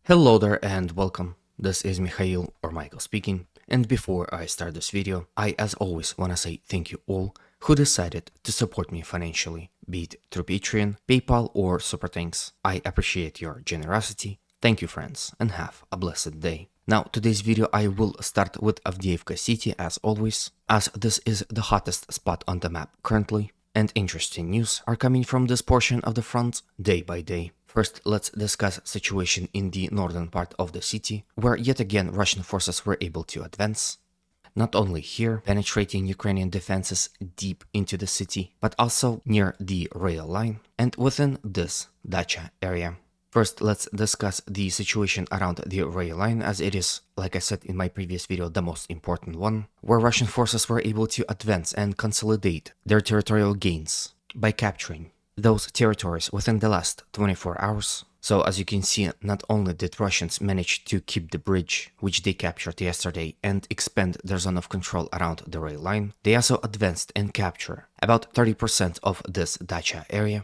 Hello there and welcome. This is Mikhail or Michael speaking, and before I start this video, I as always wanna say thank you all who decided to support me financially, be it through Patreon, PayPal or Super Thanks. I appreciate your generosity. Thank you friends and have a blessed day. Now today's video I will start with Avdeevka city as always, as this is the hottest spot on the map currently, and interesting news are coming from this portion of the front day by day. First, let's discuss situation in the northern part of the city, where yet again Russian forces were able to advance. Not only here, penetrating Ukrainian defenses deep into the city, but also near the rail line and within this dacha area. First, let's discuss the situation around the rail line, as it is, like I said in my previous video, the most important one, where Russian forces were able to advance and consolidate their territorial gains by capturing those territories within the last 24 hours. So as you can see, not only did Russians manage to keep the bridge, which they captured yesterday, and expand their zone of control around the rail line, they also advanced and captured about 30% of this dacha area.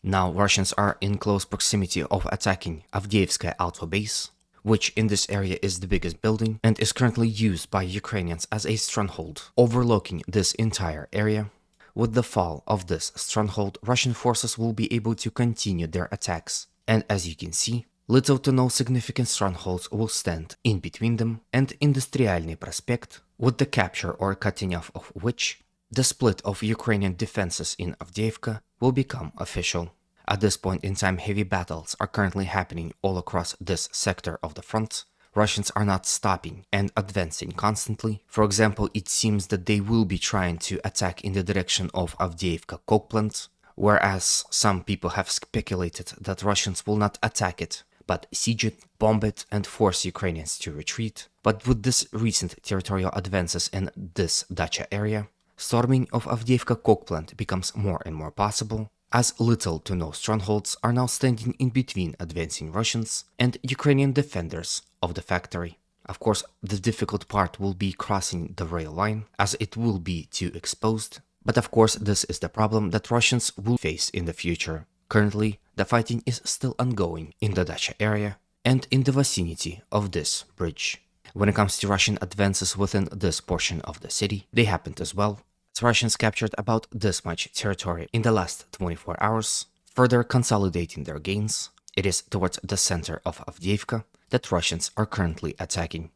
Now Russians are in close proximity of attacking Avdeevka Alpha base, which in this area is the biggest building and is currently used by Ukrainians as a stronghold, overlooking this entire area. With the fall of this stronghold, Russian forces will be able to continue their attacks, and as you can see, little to no significant strongholds will stand in between them and Industrialny Prospect, with the capture or cutting off of which, the split of Ukrainian defenses in Avdeevka will become official. At this point in time, heavy battles are currently happening all across this sector of the front. Russians are not stopping and advancing constantly. For example, it seems that they will be trying to attack in the direction of Avdeevka coke plant, whereas some people have speculated that Russians will not attack it, but siege it, bomb it, and force Ukrainians to retreat. But with this recent territorial advances in this dacha area, storming of Avdeevka coke plant becomes more and more possible, as little to no strongholds are now standing in between advancing Russians and Ukrainian defenders of the factory. Of course, the difficult part will be crossing the rail line, as it will be too exposed. But of course, this is the problem that Russians will face in the future. Currently, the fighting is still ongoing in the dacha area and in the vicinity of this bridge. When it comes to Russian advances within this portion of the city, they happened as well. Russians captured about this much territory in the last 24 hours, further consolidating their gains. It is towards the center of Avdeevka that Russians are currently attacking.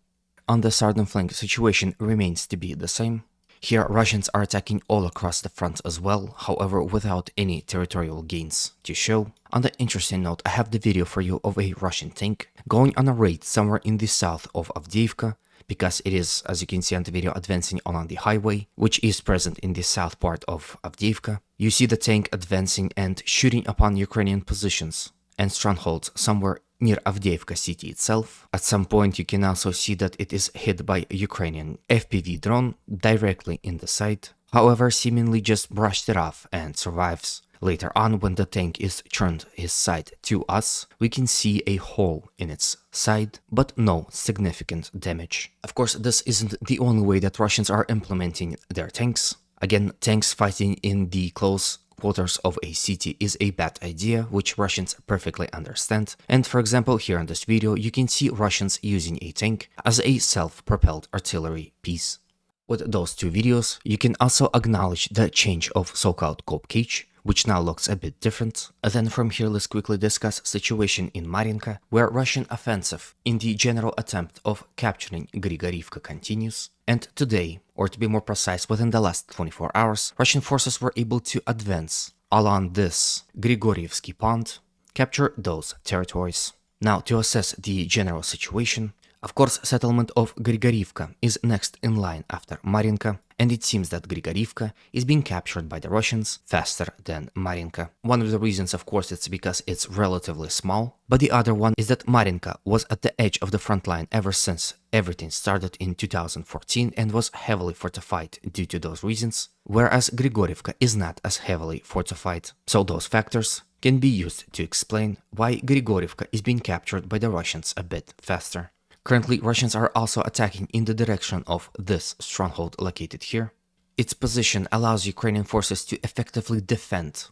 On the southern flank, situation remains to be the same. Here Russians are attacking all across the front as well, however without any territorial gains to show. On the interesting note, I have the video for you of a Russian tank going on a raid somewhere in the south of Avdeevka, because it is, as you can see on the video, advancing on the highway, which is present in the south part of Avdeevka. You see the tank advancing and shooting upon Ukrainian positions and strongholds somewhere near Avdeevka city itself. At some point you can also see that it is hit by a Ukrainian FPV drone directly in the side, however seemingly just brushed it off and survives. Later on, when the tank is turned his side to us, we can see a hole in its side, but no significant damage. Of course, this isn't the only way that Russians are implementing their tanks. Again, tanks fighting in the close quarters of a city is a bad idea, which Russians perfectly understand. And for example, here in this video, you can see Russians using a tank as a self-propelled artillery piece. With those two videos, you can also acknowledge the change of so-called cope cage, which now looks a bit different. Then from here, let's quickly discuss situation in Marinka, where Russian offensive in the general attempt of capturing Grigorivka continues. And today, or to be more precise, within the last 24 hours, Russian forces were able to advance along this Grigorievsky pond, capture those territories. Now, to assess the general situation, of course, settlement of Grigorivka is next in line after Marinka, and it seems that Grigorivka is being captured by the Russians faster than Marinka. One of the reasons, of course, it's because it's relatively small, but the other one is that Marinka was at the edge of the front line ever since everything started in 2014 and was heavily fortified due to those reasons, whereas Grigorivka is not as heavily fortified. So those factors can be used to explain why Grigorivka is being captured by the Russians a bit faster. Currently, Russians are also attacking in the direction of this stronghold located here. Its position allows Ukrainian forces to effectively defend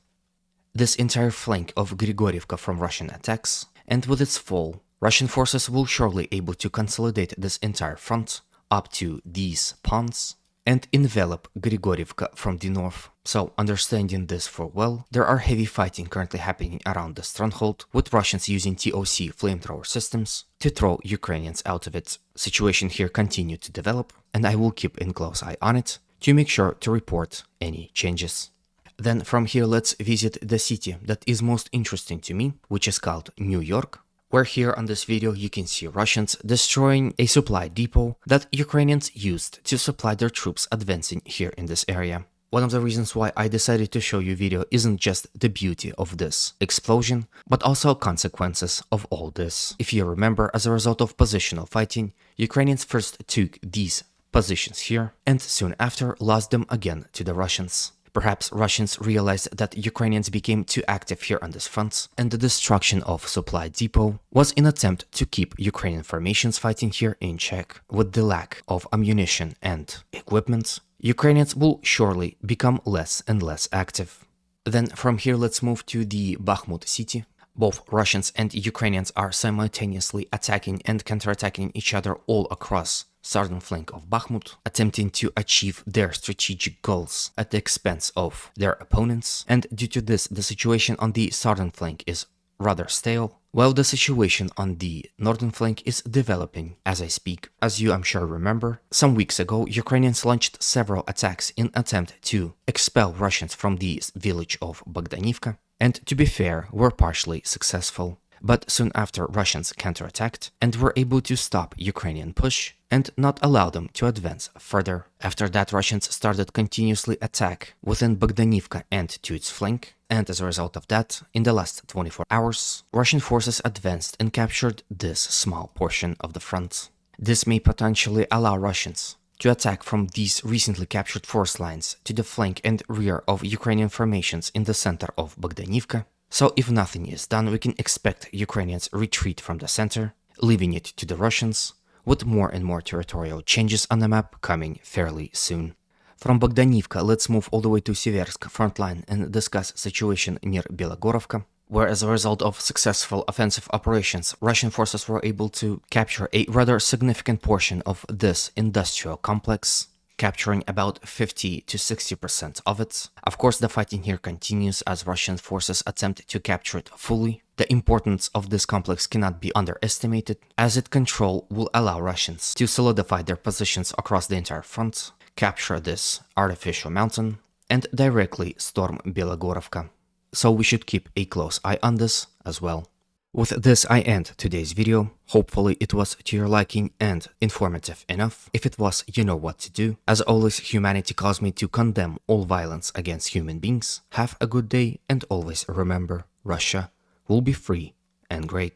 this entire flank of Grigorivka from Russian attacks, and with its fall, Russian forces will surely able to consolidate this entire front up to these ponds and envelop Grigorievka from the north. So, understanding this full well, there are heavy fighting currently happening around the stronghold, with Russians using TOC flamethrower systems to throw Ukrainians out of it. Situation here continue to develop, and I will keep a close eye on it to make sure to report any changes. Then from here let's visit the city that is most interesting to me, which is called New York, where here on this video you can see Russians destroying a supply depot that Ukrainians used to supply their troops advancing here in this area. One of the reasons why I decided to show you video isn't just the beauty of this explosion, but also consequences of all this. If you remember, as a result of positional fighting, Ukrainians first took these positions here and soon after lost them again to the Russians. Perhaps Russians realized that Ukrainians became too active here on this front, and the destruction of supply depot was an attempt to keep Ukrainian formations fighting here in check. With the lack of ammunition and equipment, Ukrainians will surely become less and less active. Then from here let's move to the Bakhmut city. Both Russians and Ukrainians are simultaneously attacking and counterattacking each other all across southern flank of Bakhmut, attempting to achieve their strategic goals at the expense of their opponents, and due to this, the situation on the southern flank is rather stale, while the situation on the northern flank is developing as I speak. As you I'm sure remember, some weeks ago Ukrainians launched several attacks in attempt to expel Russians from the village of Bogdanivka, and to be fair, were partially successful. But soon after, Russians counterattacked and were able to stop Ukrainian push and not allow them to advance further. After that, Russians started continuously attack within Bogdanivka and to its flank, and as a result of that, in the last 24 hours, Russian forces advanced and captured this small portion of the front. This may potentially allow Russians to attack from these recently captured force lines to the flank and rear of Ukrainian formations in the center of Bogdanivka. So if nothing is done, we can expect Ukrainians retreat from the center, leaving it to the Russians, with more and more territorial changes on the map coming fairly soon. From Bogdanivka, let's move all the way to Seversk frontline and discuss situation near Belogorovka, where as a result of successful offensive operations, Russian forces were able to capture a rather significant portion of this industrial complex, capturing about 50 to 60% of it. Of course, the fighting here continues as Russian forces attempt to capture it fully. The importance of this complex cannot be underestimated, as its control will allow Russians to solidify their positions across the entire front, capture this artificial mountain, and directly storm Belogorovka. So we should keep a close eye on this as well. With this, I end today's video. Hopefully it was to your liking and informative enough. If it was, you know what to do. As always, humanity calls me to condemn all violence against human beings. Have a good day, and always remember, Russia will be free and great.